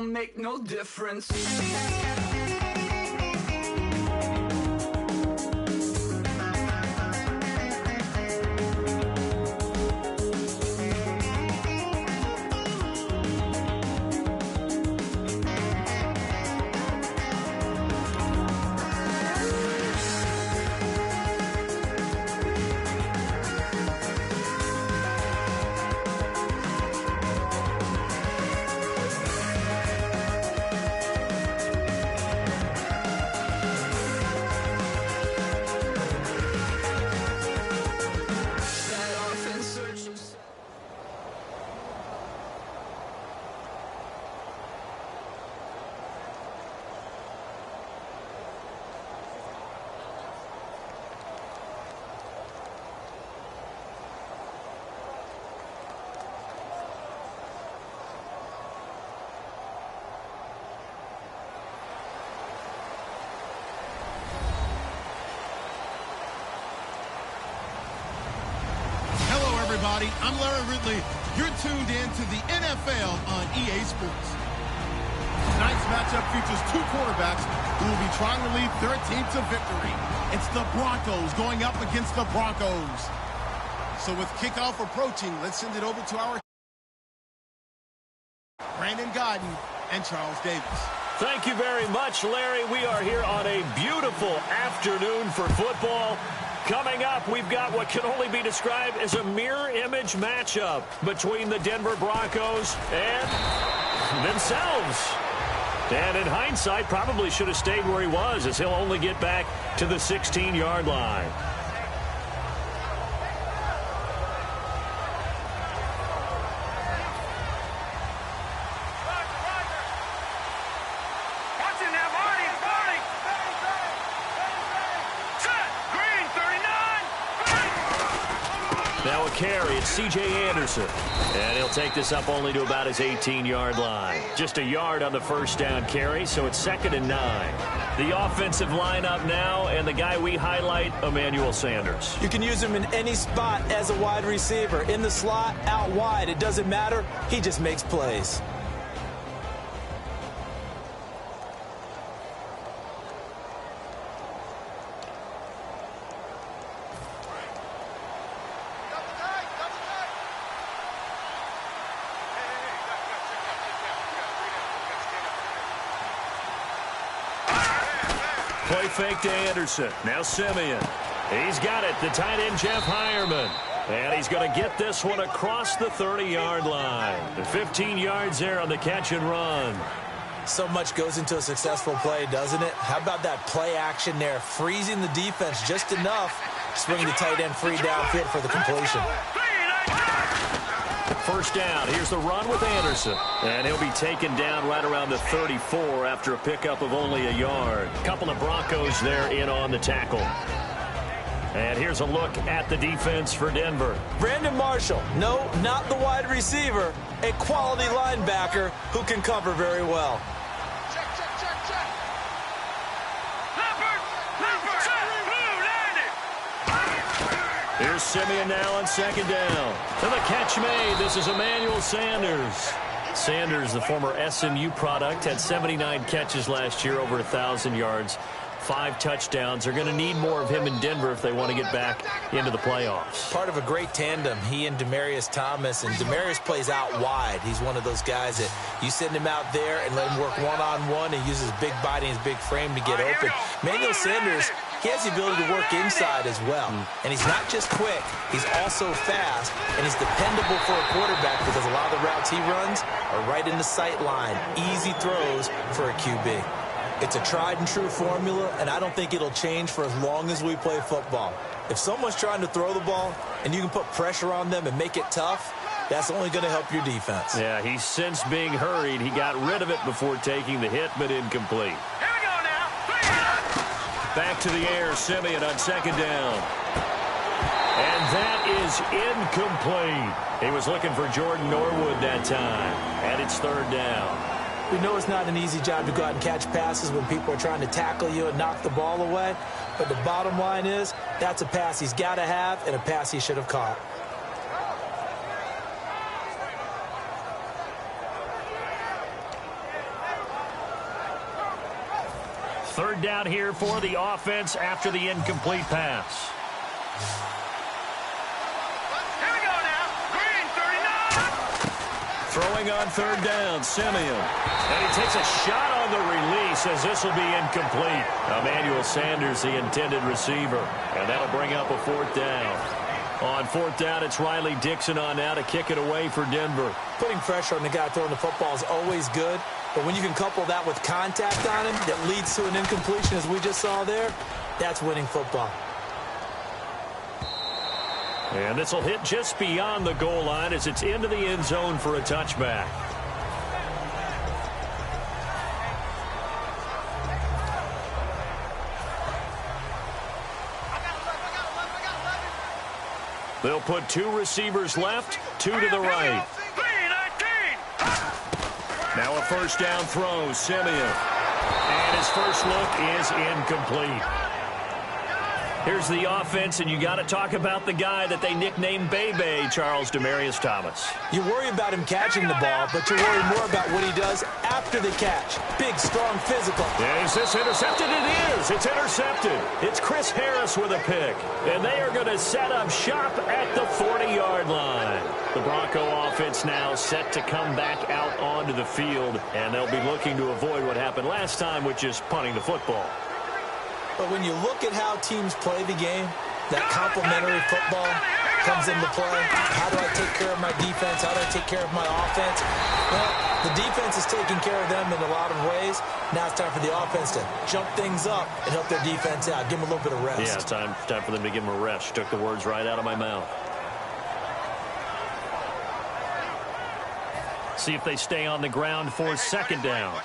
don't make no difference. I'm Larry Ridley. You're tuned in to the NFL on EA Sports. Tonight's matchup features two quarterbacks who will be trying to lead their team to victory. It's the Broncos going up against the Broncos. So with kickoff approaching, let's send it over to our Brandon Gaudin and Charles Davis. Thank you very much, Larry. We are here on a beautiful afternoon for football. Coming up, we've got what can only be described as a mirror image matchup between the Denver Broncos and themselves. And in hindsight, probably should have stayed where he was, as he'll only get back to the 16-yard line. Now a carry, it's C.J. Anderson. And he'll take this up only to about his 18-yard line. Just a yard on the first down carry, so it's 2nd and 9. The offensive lineup now, and the guy we highlight, Emmanuel Sanders. You can use him in any spot as a wide receiver. In the slot, out wide, it doesn't matter. He just makes plays. Play fake to Anderson. Now Simeon. He's got it. The tight end, Jeff Heuerman. And he's going to get this one across the 30-yard line. The 15 yards there on the catch and run. So much goes into a successful play, doesn't it? How about that play action there? Freezing the defense just enough. Swinging the tight end free downfield for the completion. First down. Here's the run with Anderson. And he'll be taken down right around the 34 after a pickup of only a yard. Couple of Broncos there in on the tackle. And here's a look at the defense for Denver. Brandon Marshall. No, not the wide receiver. A quality linebacker who can cover very well. Here's Simeon now on 2nd down. And the catch made. This is Emmanuel Sanders. Sanders, the former SMU product, had 79 catches last year, over 1,000 yards, 5 touchdowns. They're going to need more of him in Denver if they want to get back into the playoffs. Part of a great tandem, he and Demaryius Thomas. And Demaryius plays out wide. He's one of those guys that you send him out there and let him work one-on-one and use his big body and his big frame to get open. Emmanuel Sanders, he has the ability to work inside as well. And he's not just quick, he's also fast, and he's dependable for a quarterback because a lot of the routes he runs are right in the sight line. Easy throws for a QB. It's a tried and true formula, and I don't think it'll change for as long as we play football. If someone's trying to throw the ball and you can put pressure on them and make it tough, that's only going to help your defense. Yeah, he's since being hurried. He got rid of it before taking the hit, but incomplete. Back to the air, Simeon on 2nd down. And that is incomplete. He was looking for Jordan Norwood that time. And it's 3rd down. We know it's not an easy job to go out and catch passes when people are trying to tackle you and knock the ball away. But the bottom line is, that's a pass he's got to have and a pass he should have caught. Third down here for the offense after the incomplete pass. Here we go now. Green, 39. Throwing on third down, Simeon. And he takes a shot on the release as this will be incomplete. Emmanuel Sanders, the intended receiver. And that'll bring up a fourth down. On fourth down, it's Riley Dixon on now to kick it away for Denver. Putting pressure on the guy throwing the football is always good, but when you can couple that with contact on him that leads to an incompletion, as we just saw there, that's winning football. And this will hit just beyond the goal line as it's into the end zone for a touchback. They'll put two receivers left, two to the right. Now a first down throw, Simeon. And his first look is incomplete. Here's the offense, and you got to talk about the guy that they nicknamed Bebe, Charles Demaryius Thomas. You worry about him catching the ball, but you worry more about what he does after the catch. Big, strong, physical. Is this intercepted? It is. It's intercepted. It's Chris Harris with a pick, and they are going to set up shop at the 40-yard line. The Bronco offense now set to come back out onto the field, and they'll be looking to avoid what happened last time, which is punting the football. But when you look at how teams play the game, that complementary football comes into play. How do I take care of my defense? How do I take care of my offense? Well, the defense is taking care of them in a lot of ways. Now it's time for the offense to jump things up and help their defense out. Give them a little bit of rest. Yeah, it's time for them to give them a rest. Took the words right out of my mouth. See if they stay on the ground for second down.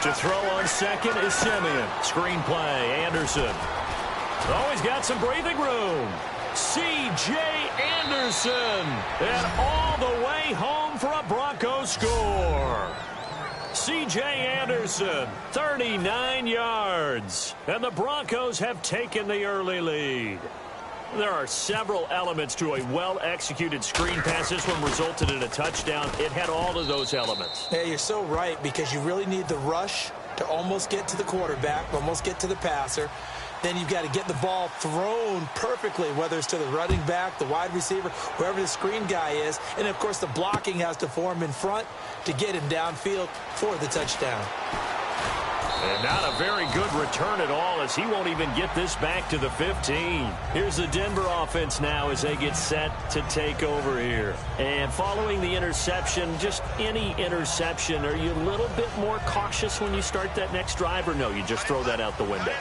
To throw on second is Simeon. Screen play, Anderson. Oh, he's got some breathing room. C.J. Anderson. And all the way home for a Broncos score. C.J. Anderson, 39 yards. And the Broncos have taken the early lead. There are several elements to a well-executed screen pass. This one resulted in a touchdown. It had all of those elements. Yeah, you're so right, because you really need the rush to almost get to the quarterback, almost get to the passer. Then you've got to get the ball thrown perfectly, whether it's to the running back, the wide receiver, whoever the screen guy is. And, of course, the blocking has to form in front to get him downfield for the touchdown. And not a very good return at all, as he won't even get this back to the 15. Here's the Denver offense now as they get set to take over here. And following the interception, just any interception, are you a little bit more cautious when you start that next drive, or no, you just throw that out the window?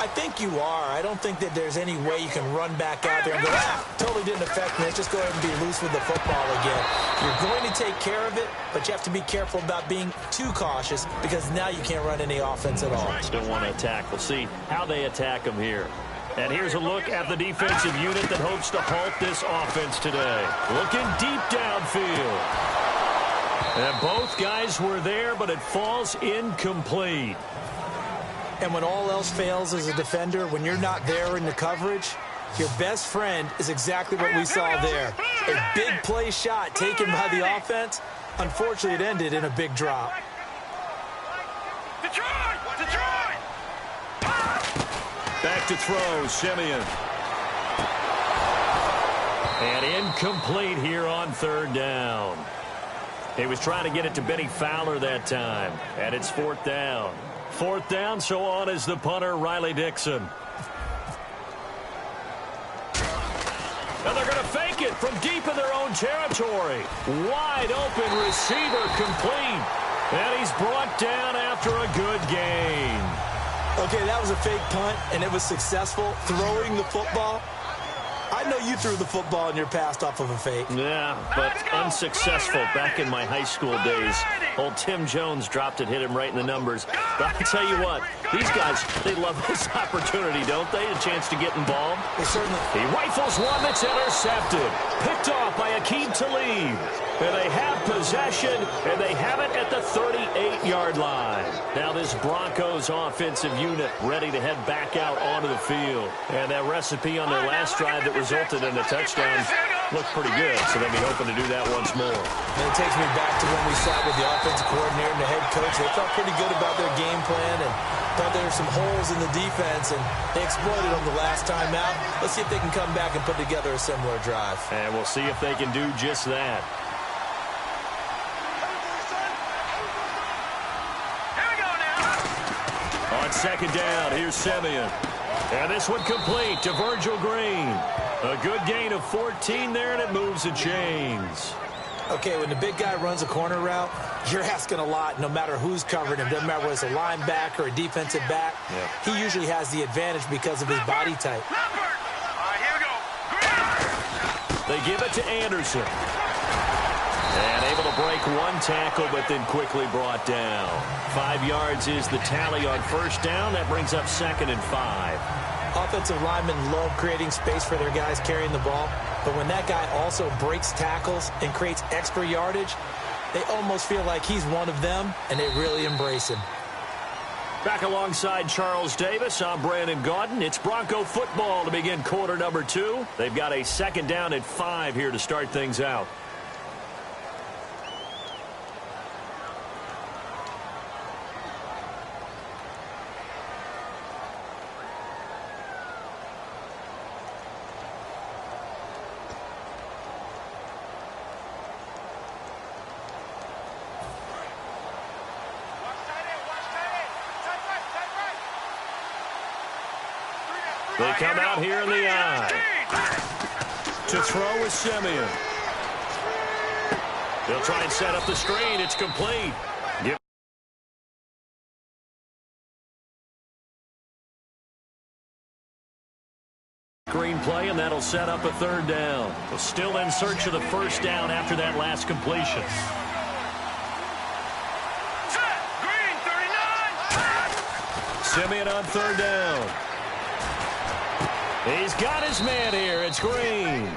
I think you are. I don't think that there's any way you can run back out there and go, totally didn't affect me. Let's just go ahead and be loose with the football again. You're going to take care of it, but you have to be careful about being too cautious, because now you can't run any offense at all. Still want to attack. We'll see how they attack them here. And here's a look at the defensive unit that hopes to halt this offense today. Looking deep downfield. And both guys were there, but it falls incomplete. And when all else fails as a defender, when you're not there in the coverage, your best friend is exactly what we saw there. A big play shot taken by the offense. Unfortunately, it ended in a big drop. Back to throw, Simeon. And incomplete here on third down. He was trying to get it to Benny Fowler that time. And it's fourth down. Fourth down, so on is the punter, Riley Dixon. And they're going to fake it from deep in their own territory. Wide open receiver complete. And he's brought down after a good gain. Okay, that was a fake punt, and it was successful throwing the football. I know you threw the football in your pass off of a fake. Yeah, but unsuccessful back in my high school days. Old Tim Jones dropped it, hit him right in the numbers. But I'll tell you what, these guys, they love this opportunity, don't they? A chance to get involved. They certainly. He rifles one that's intercepted. Picked off by Aqib Talib. And they have possession, and they have it at the 38-yard line. Now this Broncos offensive unit ready to head back out onto the field. And that recipe on their last drive that resulted resulted in a touchdown looked pretty good, so they'll be hoping to do that once more. And it takes me back to when we sat with the offensive coordinator and the head coach. They felt pretty good about their game plan and thought there were some holes in the defense, and they exploited them the last time out. Let's see if they can come back and put together a similar drive. And we'll see if they can do just that. Here we go now. On second down, here's Simeon. And this one complete to Virgil Green. A good gain of 14 there, and it moves the chains. Okay, when the big guy runs a corner route, you're asking a lot no matter who's covering him. Doesn't matter whether it's a linebacker or a defensive back. Yeah. He usually has the advantage because of his body type. Leopard. All right, here we go. They give it to Anderson. And able to break one tackle, but then quickly brought down. 5 yards is the tally on first down. That brings up 2nd and 5. Offensive linemen love creating space for their guys carrying the ball, but when that guy also breaks tackles and creates extra yardage, they almost feel like he's one of them, and they really embrace him. Back alongside Charles Davis, I'm Brandon Gaudin. It's Bronco football to begin quarter number 2. They've got a 2nd down and 5 here to start things out. They come out here in the eye. To throw is Simeon. They'll try and set up the screen. It's complete. Green play, and that'll set up a 3rd down. Still in search of the first down after that last completion. Green, 39. Simeon on 3rd down. He's got his man here. It's Green.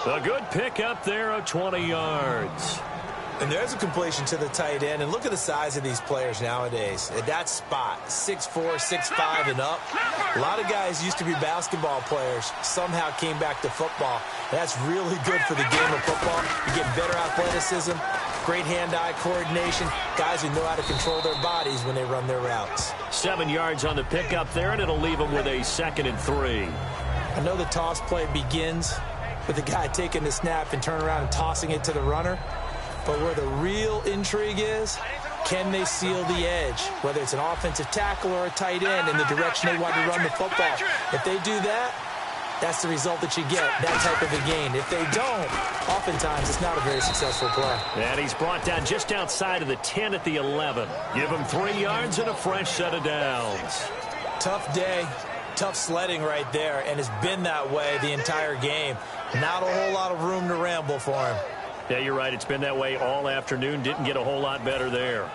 A good pick up there of 20 yards. And there's a completion to the tight end. And look at the size of these players nowadays. At that spot, 6'4", 6'5", and up. A lot of guys used to be basketball players, somehow came back to football. That's really good for the game of football. You get better athleticism, great hand-eye coordination, guys who know how to control their bodies when they run their routes. 7 yards on the pickup there, and it'll leave them with a 2nd and 3. I know the toss play begins with the guy taking the snap and turning around and tossing it to the runner. But where the real intrigue is, can they seal the edge, whether it's an offensive tackle or a tight end, in the direction they want to run the football? If they do that, that's the result that you get, that type of a gain. If they don't, oftentimes it's not a very successful play. And he's brought down just outside of the 10 at the 11. Give him 3 yards and a fresh set of downs. Tough day, tough sledding right there, and it's been that way the entire game. Not a whole lot of room to ramble for him. Yeah, you're right. It's been that way all afternoon. Didn't get a whole lot better there.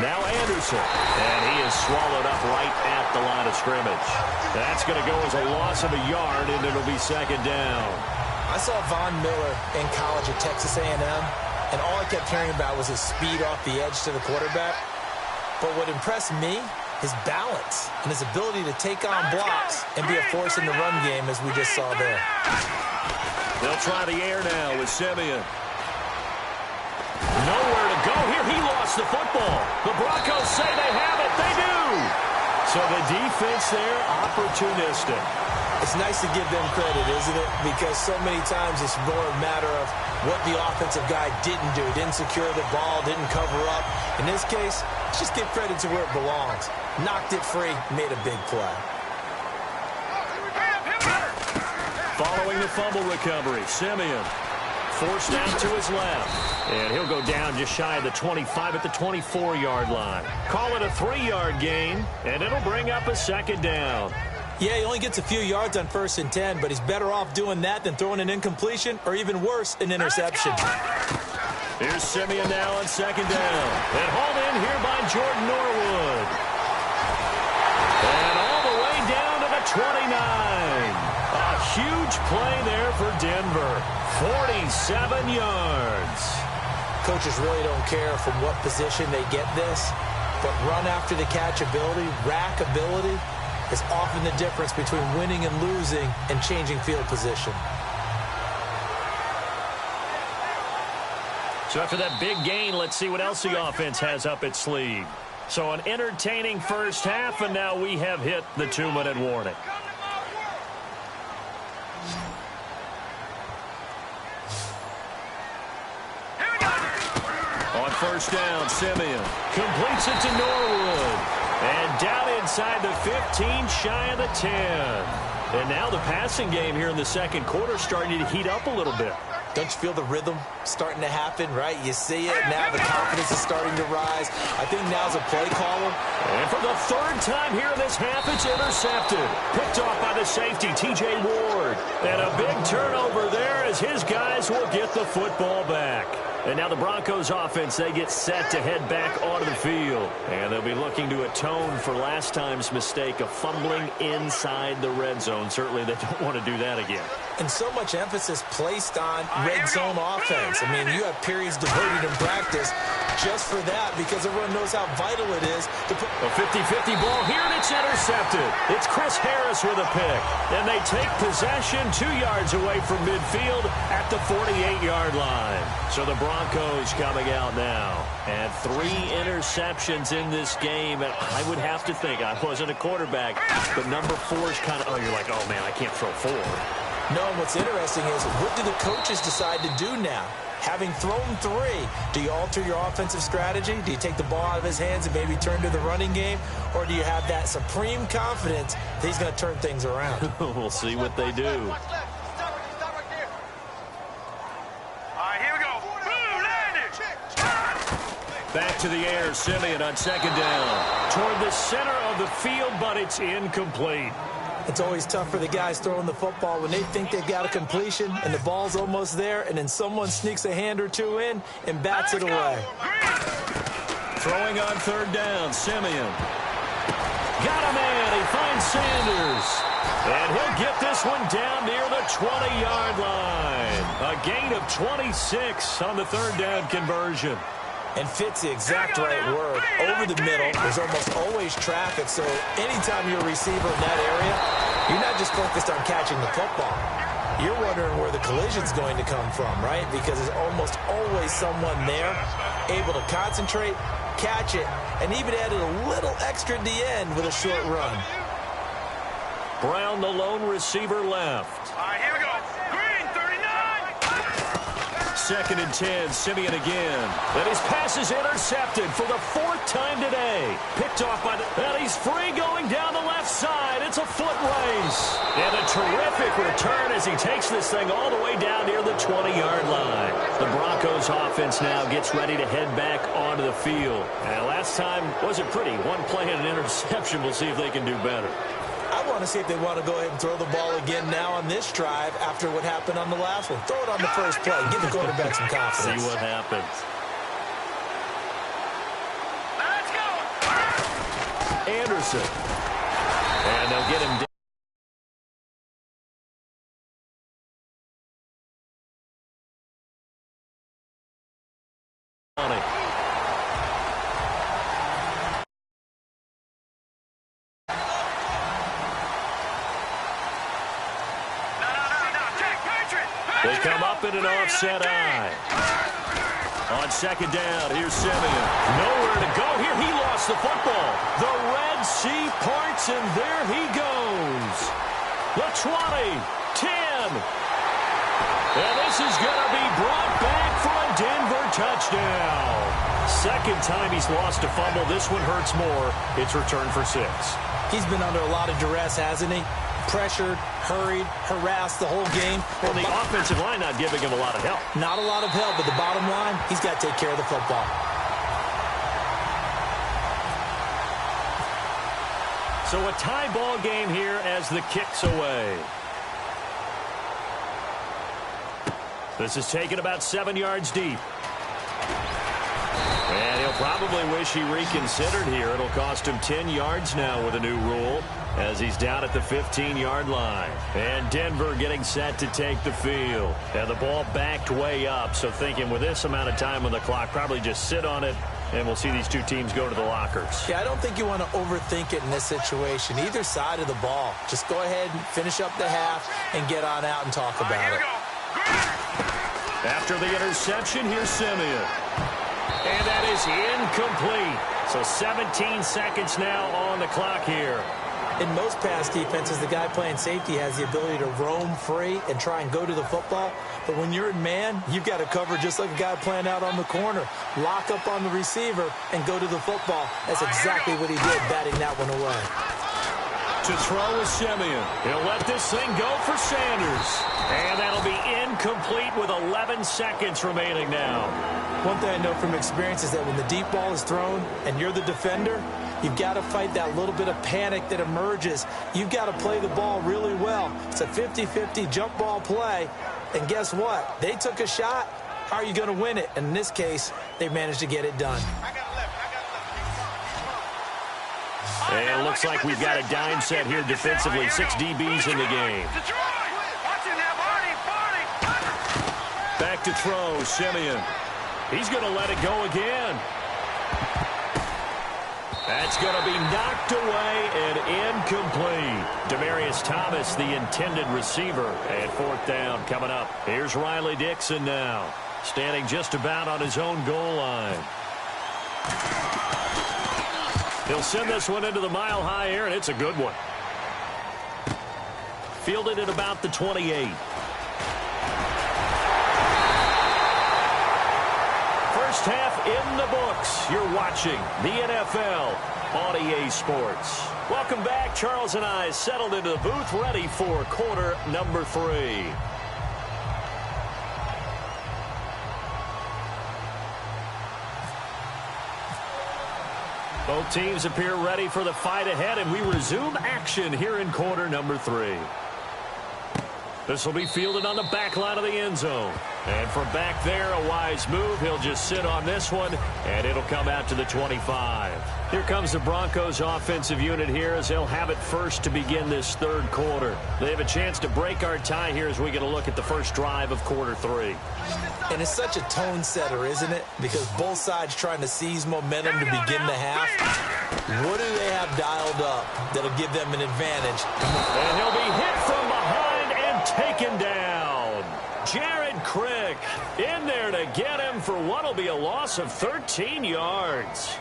Now Anderson, and he is swallowed up right at the line of scrimmage. That's going to go as a loss of a yard, and it'll be 2nd down. I saw Von Miller in college at Texas A&M, and all I kept hearing about was his speed off the edge to the quarterback. But what impressed me, his balance and his ability to take on blocks and be a force in the run game, as we just saw there. They'll try the air now with Simeon. Nowhere to go here. He lost the football. The Broncos say they have it. They do. So the defense there, opportunistic. It's nice to give them credit, isn't it? Because so many times it's more a matter of what the offensive guy didn't do. Didn't secure the ball, didn't cover up. In this case, let's just give credit to where it belongs. Knocked it free, made a big play. Following the fumble recovery, Simeon forced out to his left. And he'll go down just shy of the 25 at the 24-yard line. Call it a 3-yard gain, and it'll bring up a 2nd down. Yeah, he only gets a few yards on 1st and 10, but he's better off doing that than throwing an incompletion or even worse, an interception. Here's Simeon now on 2nd down. And hauled in here by Jordan Norwood. And all the way down to the 29. A huge play there for Denver. 7 yards. Coaches really don't care from what position they get this, but run after the catch ability, rack ability, is often the difference between winning and losing and changing field position. So after that big gain, let's see what else the offense has up its sleeve. So an entertaining first half, and now we have hit the 2-minute warning. On first down, Simeon completes it to Norwood. And down inside the 15, shy of the 10. And now the passing game here in the second quarter starting to heat up a little bit. Don't you feel the rhythm starting to happen, right? You see it now. The confidence is starting to rise. I think now's a play caller. And for the third time here in this half, it's intercepted. Picked off by the safety, T.J. Ward. And a big turnover there as his guys will get the football back. And now the Broncos offense, they get set to head back onto the field. And they'll be looking to atone for last time's mistake of fumbling inside the red zone. Certainly they don't want to do that again. And so much emphasis placed on red zone offense. I mean, you have periods devoted in practice just for that because everyone knows how vital it is to put a 50-50 ball here, and it's intercepted. It's Chris Harris with a pick. And they take possession 2 yards away from midfield at the 48-yard line. So the Broncos coming out now. And 3 interceptions in this game. And I would have to think, I wasn't a quarterback, but number 4 is kind of, you're like, oh, man, I can't throw 4. No, and what's interesting is what do the coaches decide to do now? Having thrown 3, do you alter your offensive strategy? Do you take the ball out of his hands and maybe turn to the running game? Or do you have that supreme confidence that he's going to turn things around? We'll see what they do. All right, here we go. Boom, landed. Back to the air, Simeon on second down. Toward the center of the field, but it's incomplete. It's always tough for the guys throwing the football when they think they've got a completion and the ball's almost there, and then someone sneaks a hand or 2 in and bats it away. Throwing on third down, Simeon. Got a man. He finds Sanders. And he'll get this one down near the 20-yard line. A gain of 26 on the third down conversion. And fits the exact right word. Over the middle, there's almost always traffic, so anytime you're a receiver in that area, you're not just focused on catching the football. You're wondering where the collision's going to come from, right? Because there's almost always someone there able to concentrate, catch it, and even added a little extra at the end with a short run. Brown, the lone receiver, left. All right, here we go. Green, 39. Second and 10, Simeon again. And his pass is intercepted for the 4th time today. Picked off by the... And he's free going down the left side. It's a foot race. And a terrific return as he takes this thing all the way down near the 20-yard line. The Broncos offense now gets ready to head back onto the field. And last time wasn't pretty. 1 play and an interception. We'll see if they can do better. I want to see if they want to go ahead and throw the ball again now on this drive after what happened on the last one. Throw it on the first play. Give the quarterback some confidence. See what happens. Let's go. Anderson. And they'll get him down. They come up in an offset eye. On second down, here's Simeon. Nowhere to go here. He lost the football. The Red Sea parts, and there he goes. The 20, 10. And this is going to be brought back for a Denver touchdown. Second time he's lost a fumble. This one hurts more. It's returned for 6. He's been under a lot of duress, hasn't he? Pressured, hurried, harassed the whole game. Well, the offensive line not giving him a lot of help. Not a lot of help, but the bottom line, he's got to take care of the football. So a tie ball game here as the kick's away. This is taken about 7 yards deep. And he'll probably wish he reconsidered here. It'll cost him 10 yards now with a new rule. as he's down at the 15-yard line. And Denver getting set to take the field. And the ball backed way up, so thinking with this amount of time on the clock, probably just sit on it, and we'll see these two teams go to the lockers. Yeah, I don't think you want to overthink it in this situation. Either side of the ball. Just go ahead and finish up the half and get on out and talk about it. After the interception, here's Simeon. And that is incomplete. So 17 seconds now on the clock here. In most pass defenses, the guy playing safety has the ability to roam free and try and go to the football. But when you're in man, you've got to cover just like a guy playing out on the corner. Lock up on the receiver and go to the football. That's exactly what he did, batting that one away. To throw is Simeon. He'll let this thing go for Sanders. And that'll be incomplete with 11 seconds remaining now. One thing I know from experience is that when the deep ball is thrown and you're the defender, you've got to fight that little bit of panic that emerges. You've got to play the ball really well. It's a 50-50 jump ball play. And guess what? They took a shot. How are you going to win it? And in this case, they managed to get it done. And it looks like we've got a dime set here defensively. 6 DBs in the game. Back to throw, Simeon. He's going to let it go again. That's going to be knocked away and incomplete. Demaryius Thomas, the intended receiver, and 4th down coming up. Here's Riley Dixon now, standing just about on his own goal line. He'll send this one into the mile-high air, and it's a good one. Fielded at about the 28. First half in the books. You're watching the NFL on EA Sports. Welcome back. Charles and I settled into the booth, ready for quarter number 3. Both teams appear ready for the fight ahead, and we resume action here in quarter number 3. This will be fielded on the back line of the end zone. And from back there, a wise move. He'll just sit on this one, and it'll come out to the 25. Here comes the Broncos offensive unit here as they'll have it first to begin this third quarter. They have a chance to break our tie here as we get a look at the first drive of quarter 3. And it's such a tone setter, isn't it? Because both sides trying to seize momentum to begin the half. What do they have dialed up that'll give them an advantage? And he'll be hit from behind and taken down. Jared Crick in there to get him for what will be a loss of 13 yards.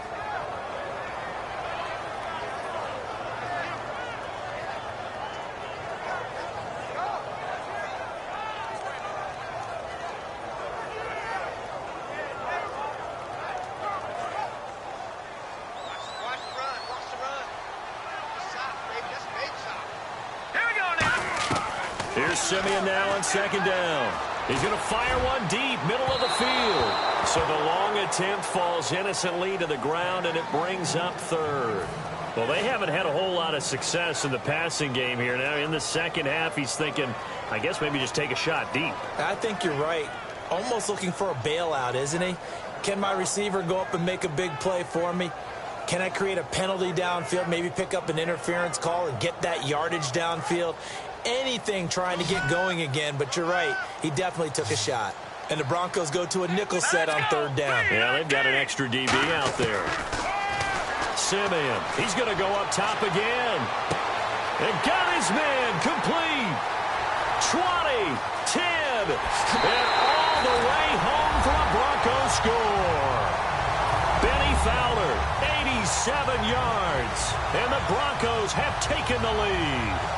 Here's Simeon now on 2nd down. He's going to fire one deep, middle of the field. So the long attempt falls innocently to the ground, and it brings up 3rd. Well, they haven't had a whole lot of success in the passing game here. Now in the second half, he's thinking, I guess maybe just take a shot deep. I think you're right. Almost looking for a bailout, isn't he? Can my receiver go up and make a big play for me? Can I create a penalty downfield, maybe pick up an interference call and get that yardage downfield? Anything trying to get going again, but you're right. He definitely took a shot. And the Broncos go to a nickel set on 3rd down. Yeah, they've got an extra DB out there. Simeon, he's going to go up top again. And got his man complete. 20, 10, and all the way home for a Broncos score. Benny Fowler, 87 yards. And the Broncos have taken the lead.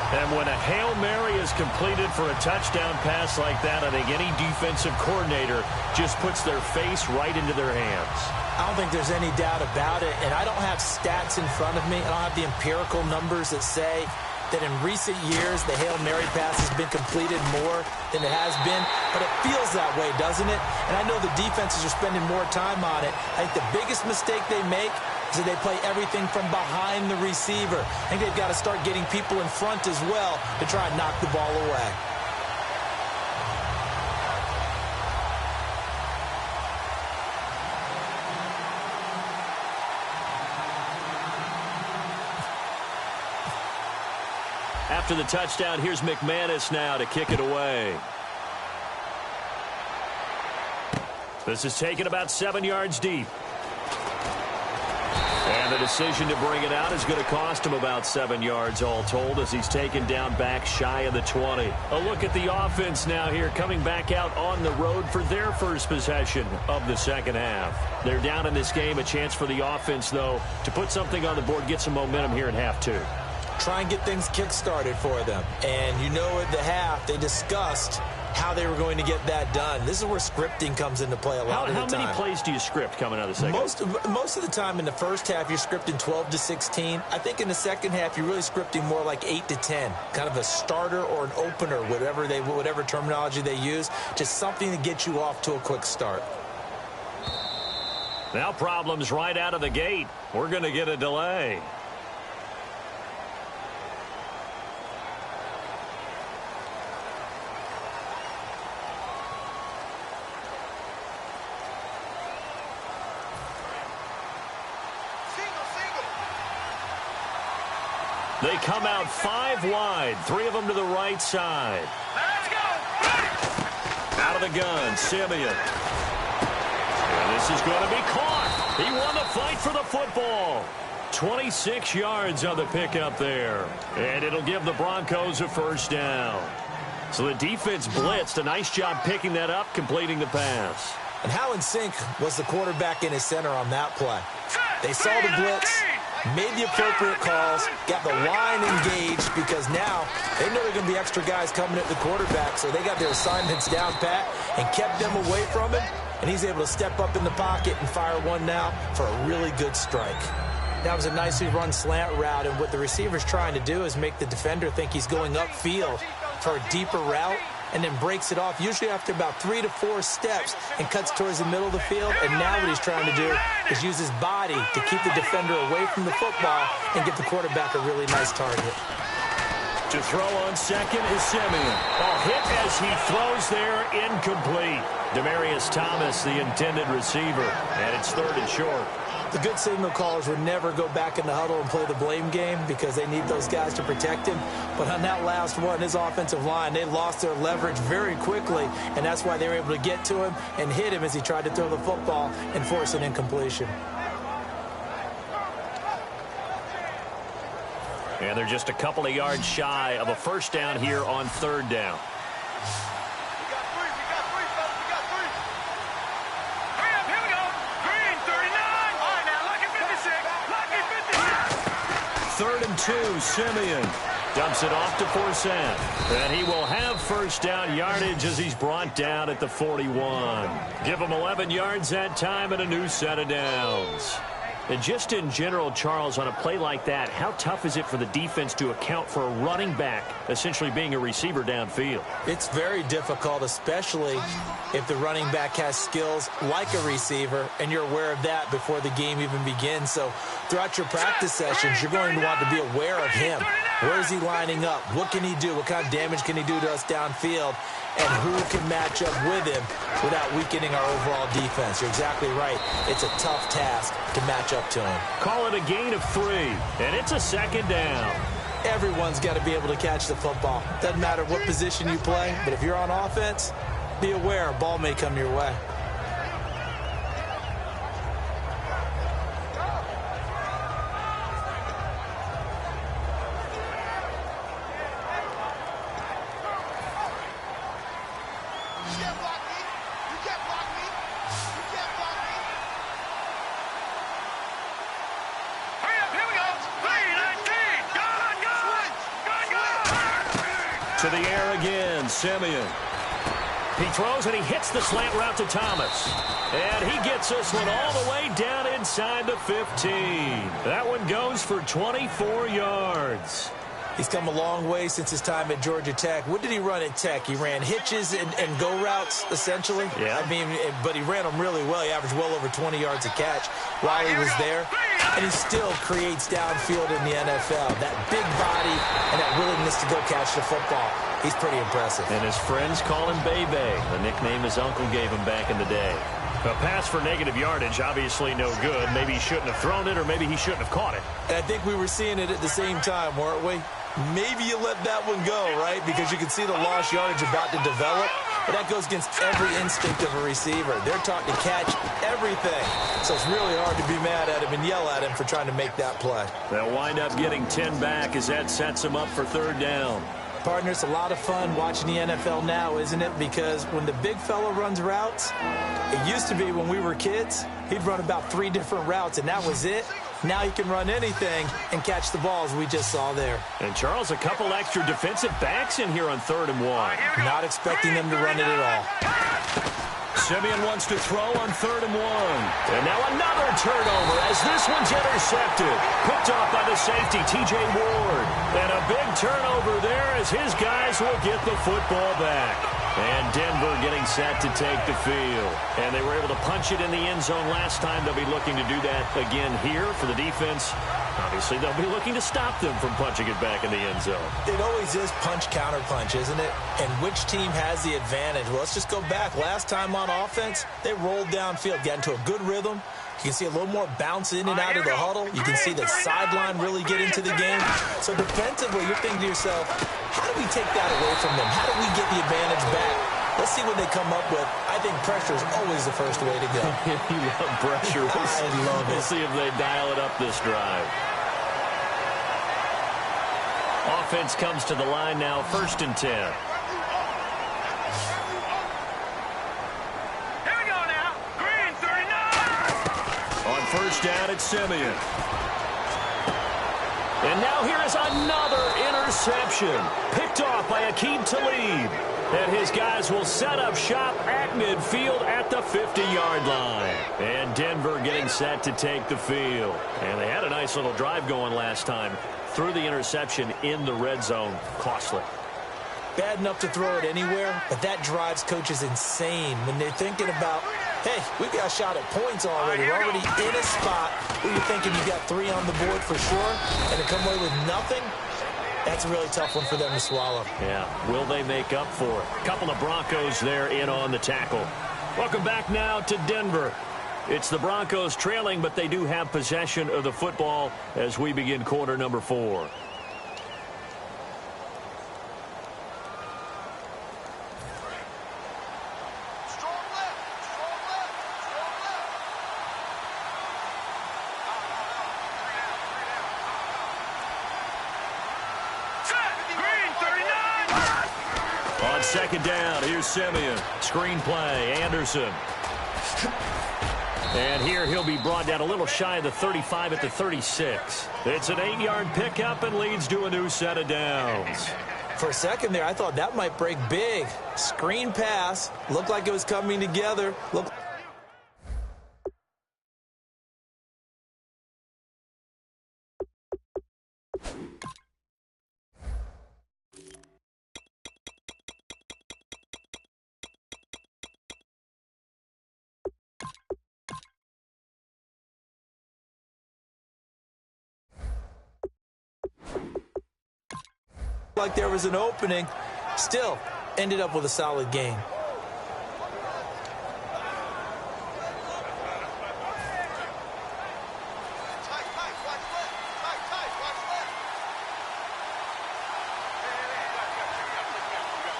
And when a Hail Mary is completed for a touchdown pass like that, I think any defensive coordinator just puts their face right into their hands. I don't think there's any doubt about it, and I don't have stats in front of me. I don't have the empirical numbers that say that in recent years the Hail Mary pass has been completed more than it has been, but it feels that way, doesn't it? And I know the defenses are spending more time on it. I think the biggest mistake they make is that they play everything from behind the receiver. I think they've got to start getting people in front as well to try and knock the ball away. After the touchdown, here's McManus now to kick it away. This is taken about 7 yards deep. And the decision to bring it out is going to cost him about 7 yards all told as he's taken down back shy of the 20. A look at the offense now here coming back out on the road for their first possession of the second half. They're down in this game. A chance for the offense, though, to put something on the board, get some momentum here in half two. Try and get things kick-started for them. And you know at the half they discussed how they were going to get that done. This is where scripting comes into play a lot of the time. How many plays do you script coming out of the second half? Most of the time in the first half, you're scripting 12 to 16. I think in the second half, you're really scripting more like 8 to 10. Kind of a starter or an opener, whatever terminology they use. Just something to get you off to a quick start. Now problems right out of the gate. We're going to get a delay. They come out 5 wide, 3 of them to the right side. Let's go! Out of the gun, Simeon. And this is going to be caught. He won the fight for the football. 26 yards on the pickup there. And it'll give the Broncos a first down. So the defense blitzed. A nice job picking that up, completing the pass. And how in sync was the quarterback in his center on that play? They saw the blitz, made the appropriate calls, got the line engaged because now they know there are going to be extra guys coming at the quarterback, so they got their assignments down pat and kept them away from him, and he's able to step up in the pocket and fire one now for a really good strike. That was a nicely run slant route, and what the receiver's trying to do is make the defender think he's going upfield for a deeper route, and then breaks it off, usually after about 3 to 4 steps, and cuts towards the middle of the field. And now what he's trying to do is use his body to keep the defender away from the football and get the quarterback a really nice target. To throw on second is Simeon. Hit as he throws there, incomplete. Demaryius Thomas, the intended receiver, and it's 3rd and short. The good signal callers would never go back in the huddle and play the blame game because they need those guys to protect him. But on that last one, his offensive line, they lost their leverage very quickly, and that's why they were able to get to him and hit him as he tried to throw the football and force an incompletion. And they're just a couple of yards shy of a first down here on 3rd down. Third and 2, Simeon dumps it off to Forsett. And he will have first down yardage as he's brought down at the 41. Give him 11 yards that time and a new set of downs. And just in general, Charles, on a play like that, how tough is it for the defense to account for a running back essentially being a receiver downfield? It's very difficult, especially if the running back has skills like a receiver, and you're aware of that before the game even begins. So throughout your practice sessions, you're going to want to be aware of him. Where is he lining up? What can he do? What kind of damage can he do to us downfield? And who can match up with him without weakening our overall defense? You're exactly right. It's a tough task to match up to him. Call it a gain of 3, and it's a 2nd down. Everyone's got to be able to catch the football. Doesn't matter what position you play, but if you're on offense, be aware a ball may come your way. To the air again, Simeon. He throws and he hits the slant route to Thomas. And he gets this one all the way down inside the 15. That one goes for 24 yards. He's come a long way since his time at Georgia Tech. What did he run at Tech? He ran hitches and go routes, essentially. Yeah. I mean, but he ran them really well. He averaged well over 20 yards a catch while he was there. And he still creates downfield in the NFL. That big body and that willingness to go catch the football. He's pretty impressive. And his friends call him Bebe, the nickname his uncle gave him back in the day. A pass for negative yardage, obviously no good. Maybe he shouldn't have thrown it, or maybe he shouldn't have caught it. And I think we were seeing it at the same time, weren't we? maybe you let that one go, right? Because you can see the lost yardage about to develop. But that goes against every instinct of a receiver. They're taught to catch everything. So it's really hard to be mad at him and yell at him for trying to make that play. They'll wind up getting 10 back as that sets them up for third down. Partner, it's a lot of fun watching the NFL now, isn't it? Because when the big fella runs routes, it used to be when we were kids, he'd run about 3 different routes, and that was it. Now he can run anything and catch the balls we just saw there. And, Charles, a couple extra defensive backs in here on 3rd and 1. Not expecting them to run it at all. Simeon wants to throw on 3rd and 1. And now another turnover as this one's intercepted. Picked off by the safety, T.J. Ward. And a big turnover there as his guys will get the football back. And Denver getting set to take the field. And they were able to punch it in the end zone last time. They'll be looking to do that again here for the defense. Obviously, they'll be looking to stop them from punching it back in the end zone. It always is punch-counter-punch, isn't it? And which team has the advantage? Well, let's just go back. Last time on offense, they rolled downfield, got into a good rhythm. You can see a little more bounce in and out of the huddle. You can see the sideline really get into the game. So defensively, you're thinking to yourself, how do we take that away from them? How do we get the advantage back? Let's see what they come up with. I think pressure is always the first way to go. You love pressure. I love it. We'll see if they dial it up this drive. Offense comes to the line now, 1st and 10. First down at Simeon. And now here is another interception. Picked off by Aqib Talib. And his guys will set up shop at midfield at the 50-yard line. And Denver getting set to take the field. And they had a nice little drive going last time. Threw the interception in the red zone. Costly. Bad enough to throw it anywhere, but that drives coaches insane when they're thinking about, hey, we've got a shot at points already. We're already in a spot where you're thinking you got 3 on the board for sure, and to come away with nothing, that's a really tough one for them to swallow. Yeah, will they make up for it? A couple of Broncos there in on the tackle. Welcome back now to Denver. It's the Broncos trailing, but they do have possession of the football as we begin quarter number 4. Second down, here's Simeon. Screen play, Anderson. And here he'll be brought down a little shy of the 35 at the 36. It's an 8-yard pickup and leads to a new set of downs. For a second there, I thought that might break big. Screen pass. Looked like it was coming together. Like there was an opening, still ended up with a solid game.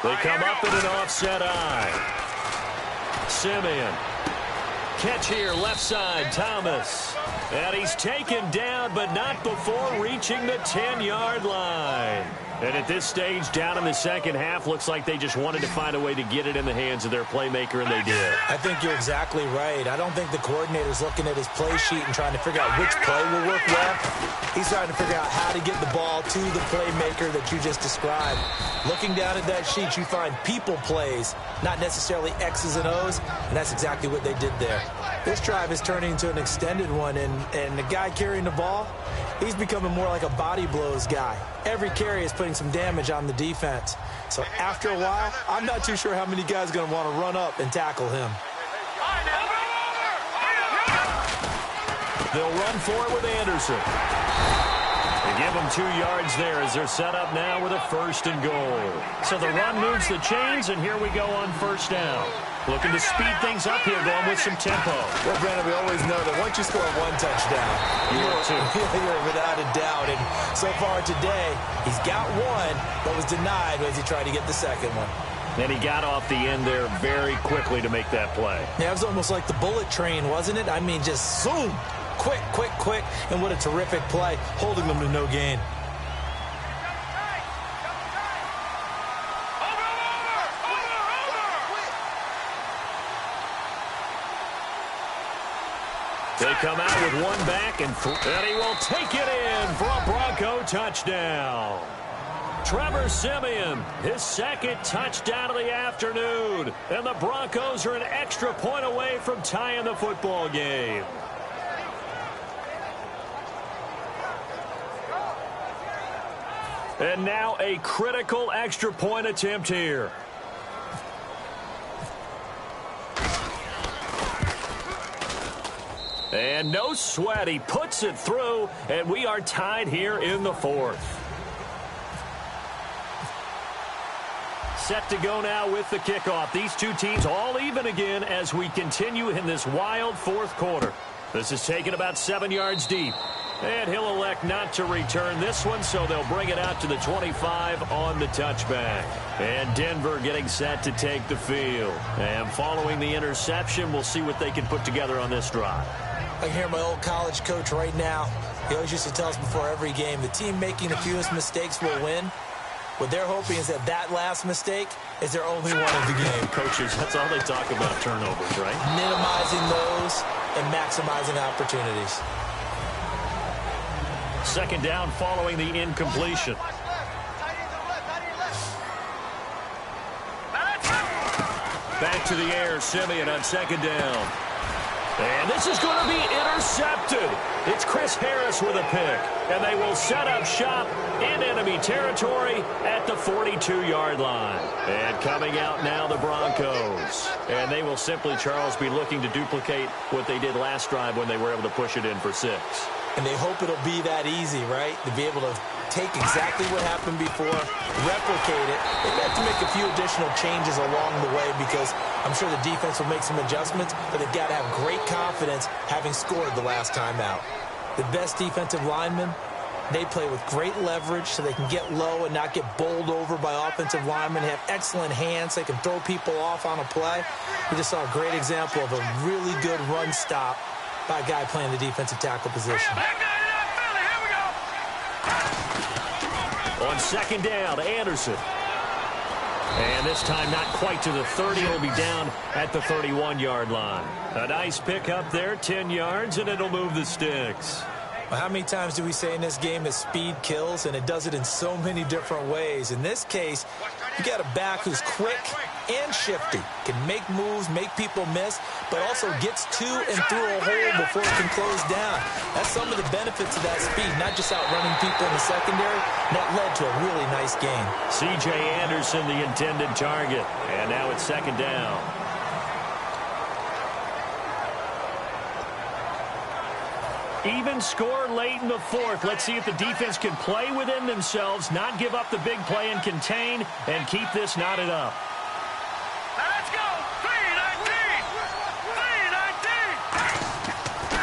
They come up in an offset eye. Simeon. Catch here, left side, Thomas. And he's taken down, but not before reaching the 10-yard line. And at this stage, down in the second half, looks like they just wanted to find a way to get it in the hands of their playmaker, and they did. I think you're exactly right. I don't think the coordinator's looking at his play sheet and trying to figure out which play will work well. He's trying to figure out how to get the ball to the playmaker that you just described. Looking down at that sheet, you find people plays, not necessarily X's and O's, and that's exactly what they did there. This drive is turning into an extended one, and the guy carrying the ball, he's becoming more like a body blows guy. Every carry is putting some damage on the defense. So after a while, I'm not too sure how many guys are going to want to run up and tackle him. They'll run for it with Anderson. They give them 2 yards there as they're set up now with a 1st and goal. So the run moves the chains, and here we go on 1st down. Looking to speed things up here, going with some tempo. Well, Brandon, we always know that once you score 1 touchdown, you're without a doubt. And so far today, he's got 1, but was denied as he tried to get the 2nd one. And he got off the end there very quickly to make that play. Yeah, it was almost like the bullet train, wasn't it? I mean, just zoom. Quick, quick, quick. And what a terrific play, holding them to no gain. They come out with 1 back, and he will take it in for a Bronco touchdown. Trevor Siemian, his 2nd touchdown of the afternoon. And the Broncos are an extra point away from tying the football game. And now a critical extra point attempt here. And no sweat, he puts it through, and we are tied here in the 4th. Set to go now with the kickoff. These 2 teams all even again as we continue in this wild 4th quarter. This is taken about 7 yards deep. And he'll elect not to return this one, so they'll bring it out to the 25 on the touchback. And Denver getting set to take the field. And following the interception, we'll see what they can put together on this drive. I can hear my old college coach right now. He always used to tell us before every game, the team making the fewest mistakes will win. What they're hoping is that last mistake is their only one of the game. Coaches, that's all they talk about, turnovers, right? Minimizing those and maximizing opportunities. 2nd down following the incompletion. Back to the air, Siemian on 2nd down. And this is going to be intercepted. It's Chris Harris with a pick. And they will set up shop in enemy territory at the 42-yard line. And coming out now, the Broncos. And they will simply, Charles, be looking to duplicate what they did last drive when they were able to push it in for 6. And they hope it'll be that easy, right? To be able to take exactly what happened before, replicate it. They've got to make a few additional changes along the way because I'm sure the defense will make some adjustments, but they've got to have great confidence having scored the last time out. The best defensive linemen, they play with great leverage so they can get low and not get bowled over by offensive linemen. They have excellent hands. They can throw people off on a play. We just saw a great example of a really good run stop by a guy playing the defensive tackle position. On 2nd down, Anderson. And this time not quite to the 30. It'll be down at the 31-yard line. A nice pick up there, 10 yards, and it'll move the sticks. Well, how many times do we say in this game that speed kills, and it does it in so many different ways? In this case, you got a back who's quick and shifty, can make moves, make people miss, but also gets to and through a hole before it can close down. That's some of the benefits of that speed, not just outrunning people in the secondary. And that led to a really nice game. C.J. Anderson, the intended target, and now it's 2nd down. Even score late in the 4th. Let's see if the defense can play within themselves, not give up the big play and contain, and keep this knotted up. Let's go! 3-19!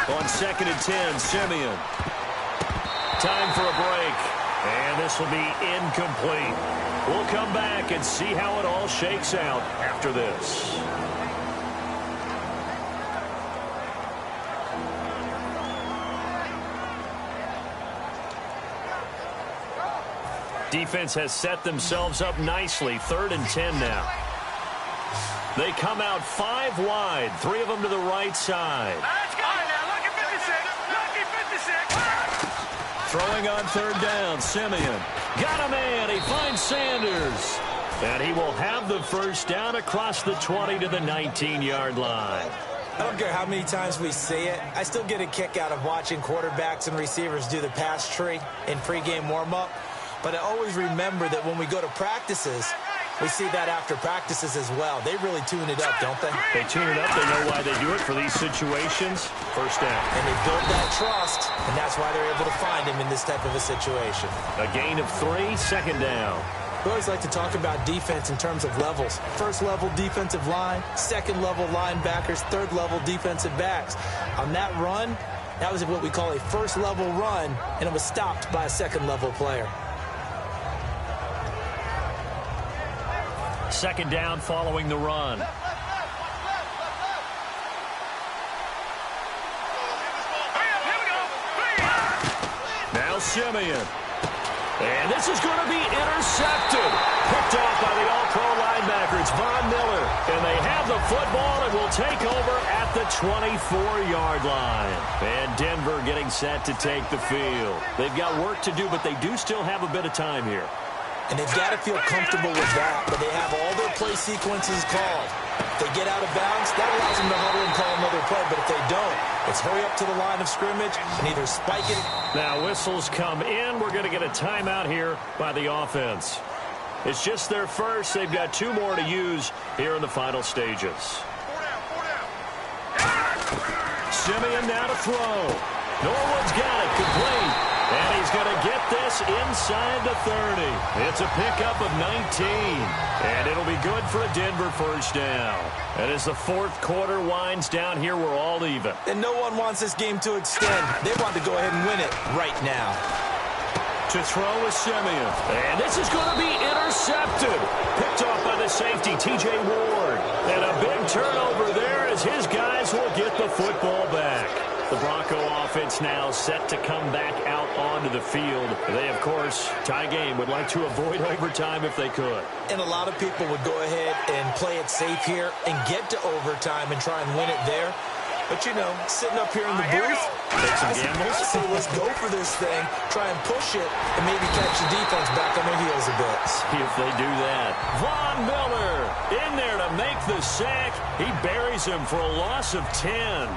3-19! On 2nd and 10, Siemian. Time for a break, and this will be incomplete. We'll come back and see how it all shakes out after this. Defense has set themselves up nicely. 3rd and 10 now. They come out 5 wide, 3 of them to the right side. Let's go! Now, lucky 56! Lucky 56! Throwing on 3rd down, Siemian. Got a man, he finds Sanders. And he will have the 1st down across the 20 to the 19-yard line. I don't care how many times we say it. I still get a kick out of watching quarterbacks and receivers do the pass tree in pregame warm-up. But I always remember that when we go to practices, We see that after practices as well. They really tune it up, don't they? They tune it up. They know why they do it for these situations. First down. And they build that trust, and that's why they're able to find him in this type of a situation. A gain of 3, second down. We always like to talk about defense in terms of levels. First level defensive line, second level linebackers, third level defensive backs. On that run, that was what we call a first level run, and it was stopped by a second level player. Second down following the run. Now Simeon. And this is going to be intercepted. Picked off by the All-Pro linebacker. It's Von Miller. And they have the football and will take over at the 24-yard line. And Denver getting set to take the field. They've got work to do, but they do still have a bit of time here. And they've got to feel comfortable with that, but they have all their play sequences called. If they get out of bounds, that allows them to huddle and call another play. But if they don't, it's hurry up to the line of scrimmage and either spike it. Now whistles come in. We're going to get a timeout here by the offense. It's just their first. They've got 2 more to use here in the final stages. Simeon now to throw. Norwood's got it, complete. And he's going to get this inside the 30. It's a pickup of 19. And it'll be good for a Denver first down. And as the fourth quarter winds down here, we're all even. And no one wants this game to extend. They want to go ahead and win it right now. To throw is Simeon. And this is going to be intercepted. Picked off by the safety, T.J. Ward. And a big turnover there as his guys will get the football back. The Bronco offense now set to come back out onto the field. They, of course, tie game, would like to avoid overtime if they could. And a lot of people would go ahead and play it safe here and get to overtime and try and win it there. But, you know, sitting up here in the booth, take some gambles. I say let's go for this thing, try and push it, and maybe catch the defense back on their heels a bit. See if they do that. Von Miller in there to make the sack. He buries him for a loss of 10.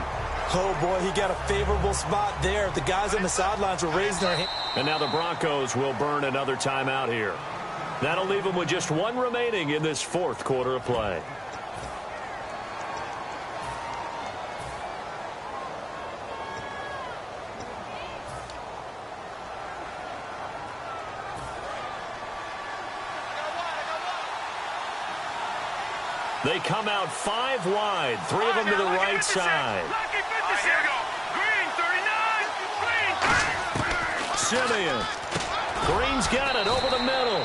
Oh, boy, he got a favorable spot there. The guys on the sidelines were raising their hands. And now the Broncos will burn another timeout here. That'll leave them with just 1 remaining in this fourth quarter of play. They come out 5 wide, 3 of them to the right side. Simeon. Green's got it over the middle.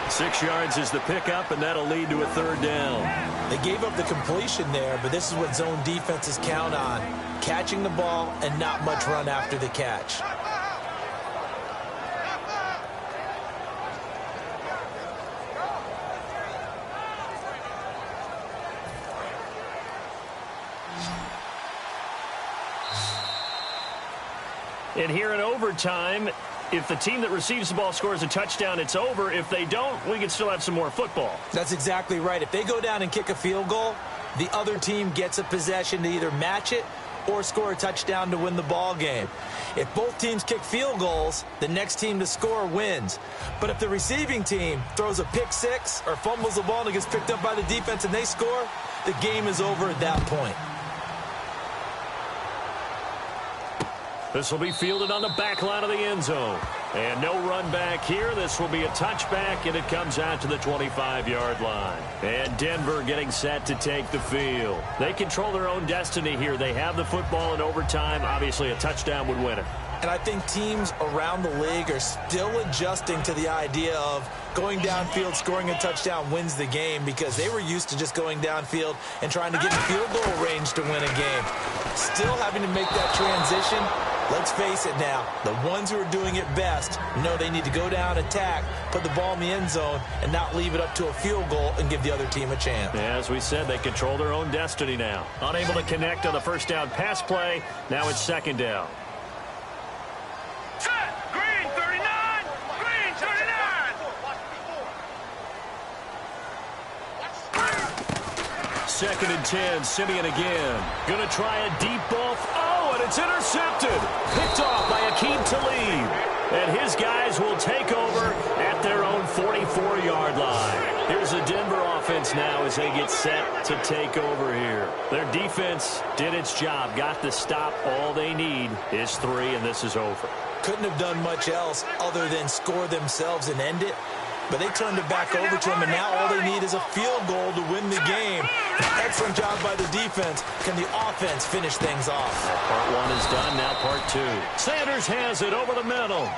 6 yards is the pickup, and that'll lead to a third down. They gave up the completion there, but this is what zone defenses count on. Catching the ball and not much run after the catch. And here in overtime, if the team that receives the ball scores a touchdown, it's over. If they don't, we can still have some more football. That's exactly right. If they go down and kick a field goal, the other team gets a possession to either match it or score a touchdown to win the ball game. If both teams kick field goals, the next team to score wins. But if the receiving team throws a pick six or fumbles the ball and it gets picked up by the defense and they score, the game is over at that point. This will be fielded on the back line of the end zone. And no run back here. This will be a touchback, and it comes out to the 25-yard line. And Denver getting set to take the field. They control their own destiny here. They have the football in overtime. Obviously, a touchdown would win it. And I think teams around the league are still adjusting to the idea of going downfield, scoring a touchdown wins the game, because they were used to just going downfield and trying to get in field goal range to win a game. Still having to make that transition. Let's face it now, the ones who are doing it best know they need to go down, attack, put the ball in the end zone, and not leave it up to a field goal and give the other team a chance. As we said, they control their own destiny now. Unable to connect on the first down pass play. Now it's second down. Set. Green 39. Green 39. Second and 10. Simeon again. Going to try a deep ball. Oh, but it's intercepted. Picked off by Aqib Talib. And his guys will take over at their own 44-yard line. Here's the Denver offense now as they get set to take over here. Their defense did its job, got the stop. All they need is 3, and this is over. Couldn't have done much else other than score themselves and end it. But they turned it back over to him, and now all they need is a field goal to win the game. Excellent job by the defense. Can the offense finish things off? Part 1 is done, now part 2. Sanders has it over the middle.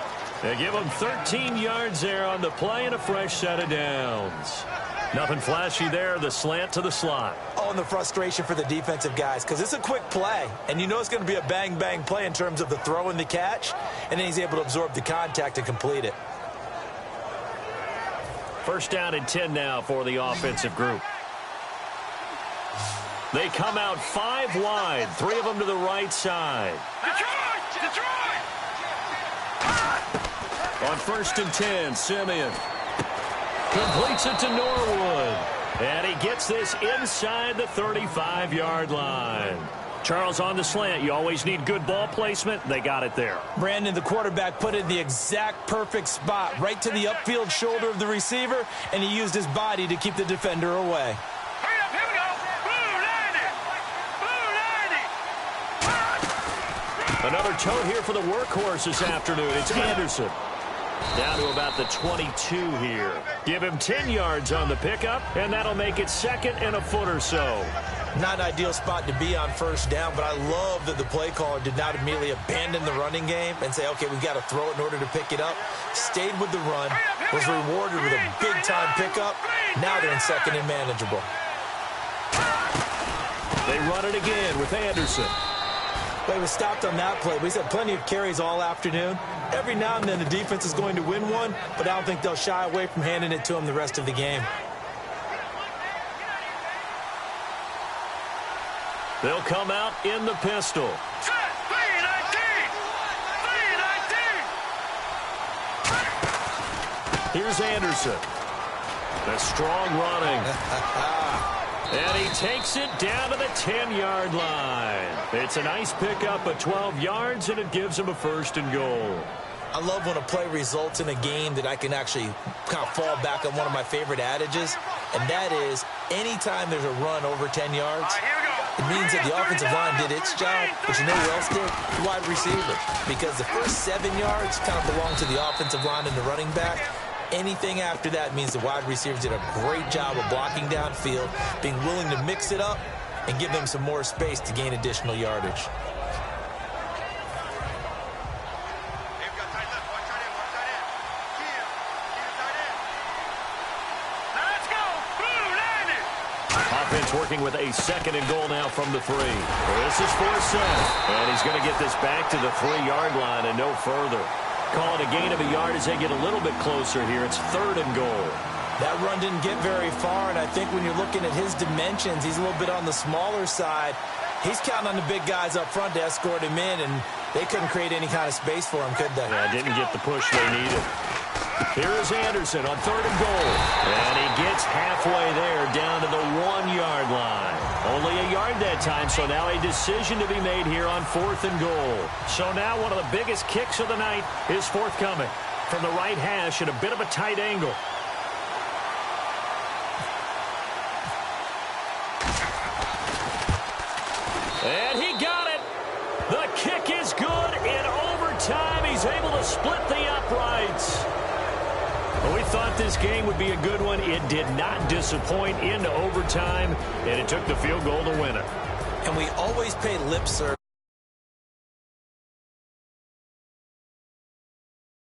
They give him 13 yards there on the play and a fresh set of downs. Nothing flashy there, the slant to the slot. Oh, and the frustration for the defensive guys, because it's a quick play, and you know it's going to be a bang-bang play in terms of the throw and the catch, and then he's able to absorb the contact and complete it. First down and 10 now for the offensive group. They come out 5 wide, 3 of them to the right side. Detroit! On 1st and 10, Simeon completes it to Norwood. And he gets this inside the 35-yard line. Charles, on the slant, you always need good ball placement. They got it there. Brandon, the quarterback, put it in the exact perfect spot, right to the upfield shoulder of the receiver, and he used his body to keep the defender away. Hurry up, here we go. Blue 90. Another toe here for the workhorse this afternoon. It's Anderson. Down to about the 22 here. Give him 10 yards on the pickup, and that'll make it 2nd and a foot or so. Not an ideal spot to be on 1st down, but I love that the play caller did not immediately abandon the running game and say, okay, we've got to throw it in order to pick it up. Stayed with the run, was rewarded with a big-time pickup. Now they're in 2nd and manageable. They run it again with Anderson. But he was stopped on that play. He's had plenty of carries all afternoon. Every now and then the defense is going to win one, but I don't think they'll shy away from handing it to him the rest of the game. They'll come out in the pistol. Set. 3-19. Here's Anderson. The strong running. And he takes it down to the 10-yard line. It's a nice pickup of 12 yards, and it gives him a 1st and goal. I love when a play results in a game that I can actually kind of fall back on one of my favorite adages, and that is anytime there's a run over 10 yards, it means that the offensive line did its job, but you know who else did? The wide receiver. Because the first 7 yards kind of belong to the offensive line and the running back. Anything after that means the wide receivers did a great job of blocking downfield, being willing to mix it up, and give them some more space to gain additional yardage. Let's go. Blue 90. Offense working with a 2nd and goal now from the 3. This is for Seth. And he's going to get this back to the 3-yard line and no further. Call it a gain of a yard as they get a little bit closer here. It's 3rd and goal. That run didn't get very far, and I think when you're looking at his dimensions, he's a little bit on the smaller side. He's counting on the big guys up front to escort him in, and they couldn't create any kind of space for him, could they? Yeah, didn't get the push they needed. Here is Anderson on 3rd and goal. And he gets halfway there down to the 1-yard line. Only a yard that time, so now a decision to be made here on 4th and goal. So now one of the biggest kicks of the night is forthcoming from the right hash at a bit of a tight angle. And he got it. The kick is good in overtime. He's able to split the uprights. Well, we thought this game would be a good one. It did not disappoint into overtime, and it took the field goal to win it. And we always pay lip service